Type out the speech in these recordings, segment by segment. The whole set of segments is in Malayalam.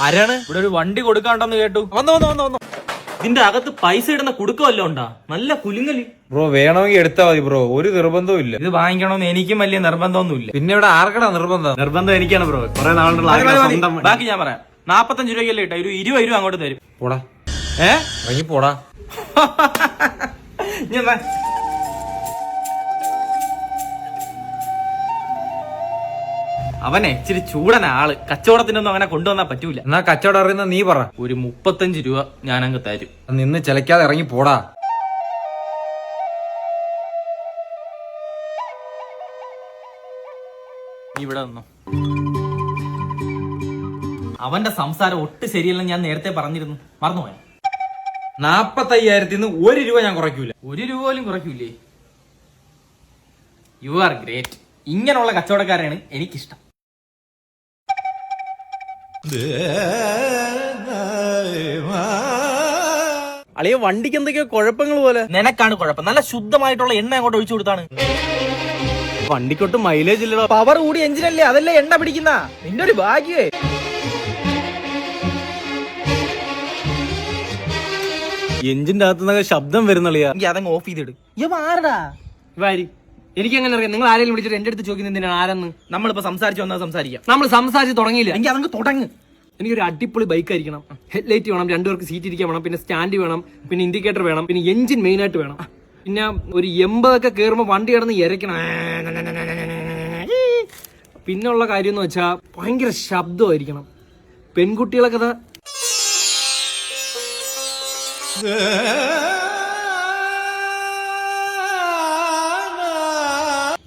ആരാണ്? ഇവിടെ ഒരു വണ്ടി കൊടുക്കാണ്ടെന്ന് കേട്ടു. വന്നു. ഇതിന്റെ അകത്ത് പൈസ ഇടുന്ന കുടുക്കമല്ലോ ഉണ്ടാ? നല്ല കുലുങ്ങലി. ബ്രോ വേണമെങ്കിൽ എടുത്താ മതി ബ്രോ, ഒരു നിർബന്ധവും ഇല്ല. ഇത് വാങ്ങിക്കണമെന്ന് എനിക്കും വലിയ നിർബന്ധമൊന്നുമില്ല. പിന്നെ ഇവിടെ ആർക്കടാ നിർബന്ധം? നിർബന്ധം എനിക്കാണ് ബ്രോ. കുറെ നാളുള്ള ബാക്കി ഞാൻ പറയാം. 45 രൂപയ്ക്കല്ലേ ഇട്ട, ഒരു 20 രൂപ അങ്ങോട്ട് തരും. പോടാ, ഇറങ്ങി പോടാ. അവനെ ഇച്ചിരി ചൂടന ആള്, കച്ചവടത്തിനൊന്നും അങ്ങനെ കൊണ്ടുവന്നാ പറ്റൂല. എന്നാ കച്ചവടം അറിയുന്ന നീ പറ. ഒരു 35 രൂപ ഞാനങ്ങ് തരും. നിന്ന് ചിലക്കാതെ ഇറങ്ങി പോടാ. ഇവിടെ നിന്നോ. അവന്റെ സംസാരം ഒട്ട് ശരിയല്ലെന്ന് ഞാൻ നേരത്തെ പറഞ്ഞിരുന്നു, മറന്നുപോയ. 45,000 1 രൂപ ഞാൻ കുറയ്ക്കൂല. 1 രൂപ പോലും കുറയ്ക്കൂലേ? You are great. ഇങ്ങനെയുള്ള കച്ചവടക്കാരെയാണ് എനിക്കിഷ്ടം. അളിയ വണ്ടിക്ക് എന്തൊക്കെയോ കുഴപ്പങ്ങൾ പോലെ. നിനക്കാണ് കുഴപ്പം. നല്ല ശുദ്ധമായിട്ടുള്ള എണ്ണ അങ്ങോട്ട് ഒഴിച്ചു കൊടുത്താണ്. വണ്ടിക്കൊട്ട് മൈലേജ് ഇല്ലല്ലോ. പവർ കൂടി എഞ്ചിനല്ലേ, അതല്ലേ എണ്ണ പിടിക്കുന്ന. നിന്റെ ഒരു ഭാഗ്യേ. എഞ്ചിന്റെ അകത്തുനിന്നൊക്കെ ശബ്ദം വരുന്നളിയാ. അതങ്ങ് ഓഫ് ചെയ്തിട്. വാരി എനിക്ക് എങ്ങനെ അറിയാം? നിങ്ങൾ ആരെങ്കിലും വിളിച്ചിട്ട് എന്റെ അടുത്ത് ചോദിക്കുന്നതിനാണ് ആരെന്ന്? നമ്മളിപ്പോ സംസാരിച്ചു വന്നാൽ സംസാരിക്കാം. നമ്മൾ സംസാരിച്ച് തുടങ്ങിയില്ല. എനിക്ക് അതങ്ങ് തുടങ്ങ്. എനിക്കൊരു അടിപൊളി ബൈക്ക് ആയിരിക്കണം. ഹെഡ്ലൈറ്റ് വേണം, 2 പേർക്ക് സീറ്റ് ഇരിക്കാൻ വേണം, പിന്നെ സ്റ്റാൻഡ് വേണം, പിന്നെ ഇൻഡിക്കേറ്റർ വേണം, പിന്നെ എഞ്ചിൻ മെയിൻ ആയിട്ട് വേണം. പിന്നെ ഒരു 80 ഒക്കെ കയറുമ്പോൾ വണ്ടി കിടന്ന് ഇരയ്ക്കണം. പിന്നുള്ള കാര്യം എന്ന് വെച്ചാൽ ഭയങ്കര ശബ്ദമായിരിക്കണം. പെൺകുട്ടികളൊക്കെ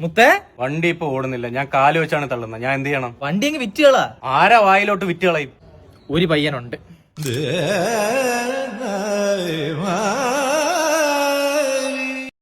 മുത്തേ, വണ്ടി ഇപ്പൊ ഓടുന്നില്ല. ഞാൻ കാല് വെച്ചാണ് തള്ളുന്നത്. ഞാൻ എന്ത് ചെയ്യണം? വണ്ടി അങ്ങ് വിറ്റുകളാ. ആരാ വായിലോട്ട് വിറ്റ് കളയും? ഒരു പയ്യനുണ്ട്.